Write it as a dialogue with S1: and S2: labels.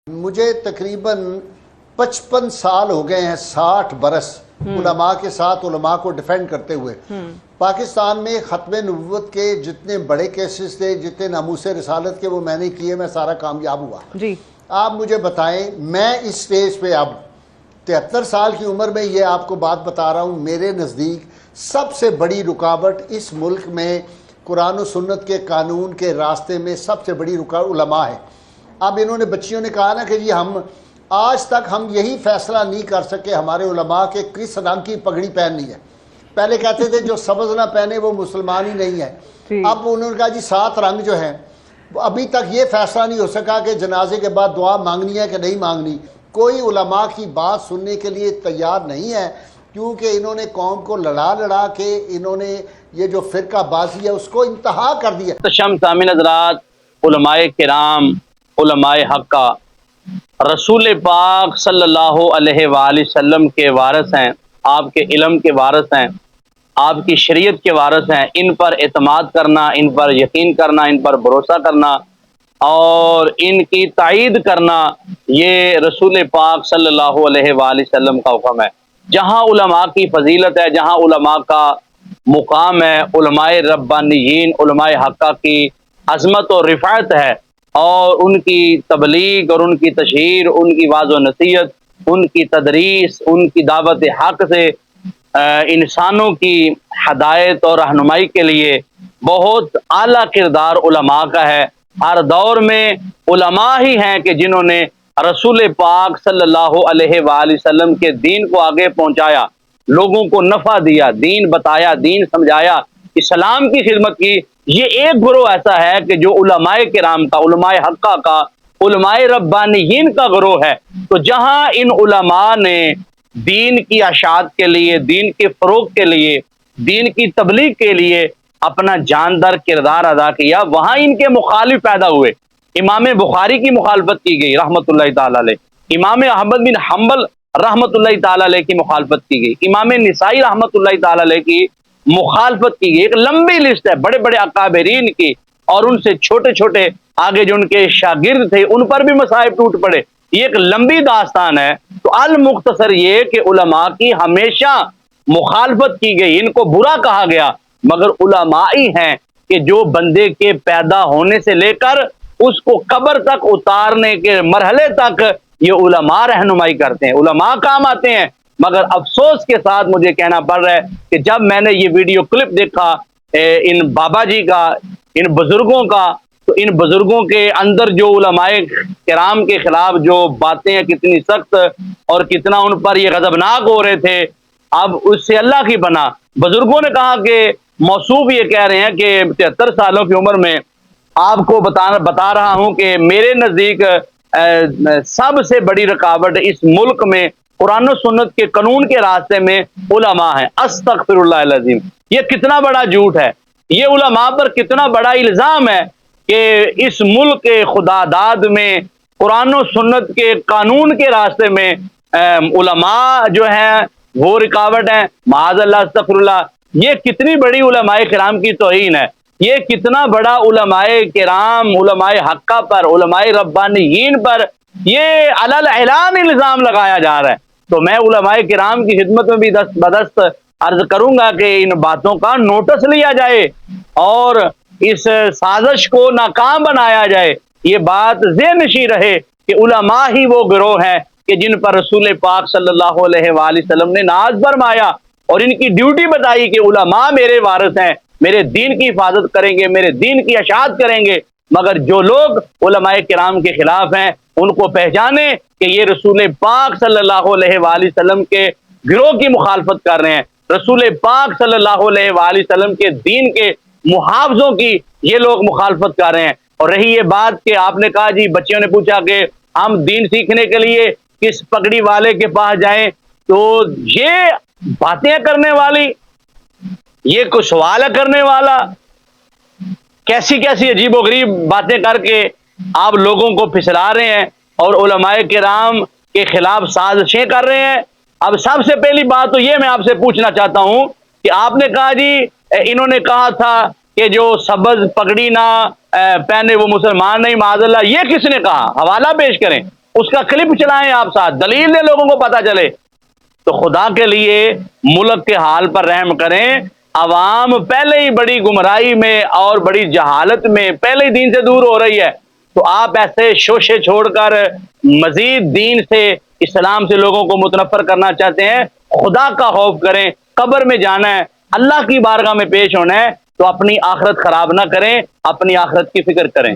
S1: مجھے تقریباً 55 سال ہو گئے ہیں، 60 برس علماء کے ساتھ علماء کو ڈیفینڈ کرتے ہوئے۔ پاکستان میں ختم نبوت کے جتنے بڑے کیسز تھے، جتنے ناموس رسالت کے، وہ میں نے کیے، میں سارا کامیاب ہوا۔ آپ مجھے بتائیں، میں اس سٹیج پہ اب 73 سال کی عمر میں یہ آپ کو بات بتا رہا ہوں، میرے نزدیک سب سے بڑی رکاوٹ اس ملک میں قرآن و سنت کے قانون کے راستے میں سب سے بڑی رکاوٹ علماء ہے۔ اب انہوں نے بچیوں نے کہا نا کہ جی ہم آج تک ہم یہی فیصلہ نہیں کر سکے ہمارے علماء کے کس رنگ کی پگڑی پہننی ہے۔ پہلے کہتے تھے جو سبز نہ پہنے وہ مسلمان ہی نہیں ہے۔ اب انہوں نے کہا جی 7 رنگ جو ہیں، ابھی تک یہ فیصلہ نہیں ہو سکا کہ جنازے کے بعد دعا مانگنی ہے کہ نہیں مانگنی۔ کوئی علماء کی بات سننے کے لیے تیار نہیں ہے، کیونکہ انہوں نے قوم کو لڑا کے انہوں نے یہ جو فرقہ بازی ہے اس کو انتہا کر دیا۔
S2: محتشم سامعین حضرات، علماء کرام، علماء حق کا رسول پاک صلی اللہ علیہ وآلہ وسلم کے وارث ہیں، آپ کے علم کے وارث ہیں، آپ کی شریعت کے وارث ہیں۔ ان پر اعتماد کرنا، ان پر یقین کرنا، ان پر بھروسہ کرنا اور ان کی تائید کرنا، یہ رسول پاک صلی اللہ علیہ وآلہ وسلم کا حکم ہے۔ جہاں علماء کی فضیلت ہے، جہاں علماء کا مقام ہے، علماء ربانیین، علماء حقہ کی عظمت اور رفعت ہے، اور ان کی تبلیغ اور ان کی تشہیر، ان کی واعظ و نصیحت، ان کی تدریس، ان کی دعوت حق سے انسانوں کی ہدایت اور رہنمائی کے لیے بہت اعلیٰ کردار علماء کا ہے۔ ہر دور میں علماء ہی ہیں کہ جنہوں نے رسول پاک صلی اللہ علیہ وآلہ وسلم کے دین کو آگے پہنچایا، لوگوں کو نفع دیا، دین بتایا، دین سمجھایا، اسلام کی خدمت کی۔ یہ ایک گروہ ایسا ہے کہ جو علماء کرام کا، علماء حقہ کا، علماء ربانیین کا گروہ ہے۔ تو جہاں ان علماء نے دین کی اشاعت کے لیے، دین کے فروغ کے لیے، دین کی تبلیغ کے لیے اپنا جاندار کردار ادا کیا، وہاں ان کے مخالف پیدا ہوئے۔ امام بخاری کی مخالفت کی گئی رحمت اللہ تعالی علیہ، امام احمد بن حنبل رحمت اللہ تعالی علیہ کی مخالفت کی گئی، امام نسائی رحمت اللہ تعالی علیہ کی مخالفت کی گئی۔ ایک لمبی لسٹ ہے بڑے بڑے اکابرین کی، اور ان سے چھوٹے چھوٹے آگے جو ان کے شاگرد تھے ان پر بھی مصائب ٹوٹ پڑے۔ یہ ایک لمبی داستان ہے۔ تو المختصر یہ کہ علماء کی ہمیشہ مخالفت کی گئی، ان کو برا کہا گیا، مگر علماء ہی ہیں کہ جو بندے کے پیدا ہونے سے لے کر اس کو قبر تک اتارنے کے مرحلے تک یہ علماء رہنمائی کرتے ہیں، علماء کام آتے ہیں۔ مگر افسوس کے ساتھ مجھے کہنا پڑ رہا ہے کہ جب میں نے یہ ویڈیو کلپ دیکھا ان بابا جی کا، ان بزرگوں کا، تو ان بزرگوں کے اندر جو علماء کرام کے خلاف جو باتیں ہیں کتنی سخت اور کتنا ان پر یہ غضبناک ہو رہے تھے، اب اس سے اللہ کی پناہ۔ بزرگوں نے کہا کہ موصوف یہ کہہ رہے ہیں کہ 73 سالوں کی عمر میں آپ کو بتا رہا ہوں کہ میرے نزدیک سب سے بڑی رکاوٹ اس ملک میں قرآن و سنت کے قانون کے راستے میں علماء ہیں۔ استغفر اللہ العظیم، یہ کتنا بڑا جھوٹ ہے، یہ علماء پر کتنا بڑا الزام ہے کہ اس ملک کے خدا داد میں قرآن و سنت کے قانون کے راستے میں علماء جو ہیں وہ رکاوٹ ہیں۔ معاذ اللہ، استغفر اللہ، یہ کتنی بڑی علماء کرام کی توہین ہے، یہ کتنا بڑا علماء کرام، علماء حقہ پر، علماء ربانیین پر یہ علل اعلان الزام لگایا جا رہا ہے۔ تو میں علماء کرام کی خدمت میں بھی دست بدست عرض کروں گا کہ ان باتوں کا نوٹس لیا جائے اور اس سازش کو ناکام بنایا جائے۔ یہ بات ذہن نشین رہے کہ علماء ہی وہ گروہ ہیں کہ جن پر رسول پاک صلی اللہ علیہ وآلہ وسلم نے ناز فرمایا اور ان کی ڈیوٹی بتائی کہ علماء میرے وارث ہیں، میرے دین کی حفاظت کریں گے، میرے دین کی اشاعت کریں گے۔ مگر جو لوگ علماء کرام کے خلاف ہیں ان کو پہچانے کہ یہ رسول پاک صلی اللہ علیہ وآلہ وسلم کے گروہ کی مخالفت کر رہے ہیں، رسول پاک صلی اللہ علیہ وآلہ وسلم کے دین کے محافظوں کی یہ لوگ مخالفت کر رہے ہیں۔ اور رہی یہ بات کہ آپ نے کہا جی بچیوں نے پوچھا کہ ہم دین سیکھنے کے لیے کس پگڑی والے کے پاس جائیں، تو یہ باتیں کرنے والی، یہ کوئی سوال کرنے والا، کیسی کیسی عجیب و غریب باتیں کر کے آپ لوگوں کو پھسلا رہے ہیں اور علماء کرام کے خلاف سازشیں کر رہے ہیں۔ اب سب سے پہلی بات تو یہ میں آپ سے پوچھنا چاہتا ہوں کہ آپ نے کہا جی انہوں نے کہا تھا کہ جو سبز پگڑی نہ پہنے وہ مسلمان نہیں، معاذ اللہ، یہ کس نے کہا؟ حوالہ پیش کریں۔ اس کا کلپ چلائیں آپ ساتھ، دلیل دیں لوگوں کو پتہ چلے۔ تو خدا کے لیے ملک کے حال پر رحم کریں، عوام پہلے ہی بڑی گمراہی میں اور بڑی جہالت میں پہلے ہی دین سے دور ہو رہی ہے، تو آپ ایسے شوشے چھوڑ کر مزید دین سے، اسلام سے لوگوں کو متنفر کرنا چاہتے ہیں؟ خدا کا خوف کریں، قبر میں جانا ہے، اللہ کی بارگاہ میں پیش ہونا ہے، تو اپنی آخرت خراب نہ کریں، اپنی آخرت کی فکر کریں۔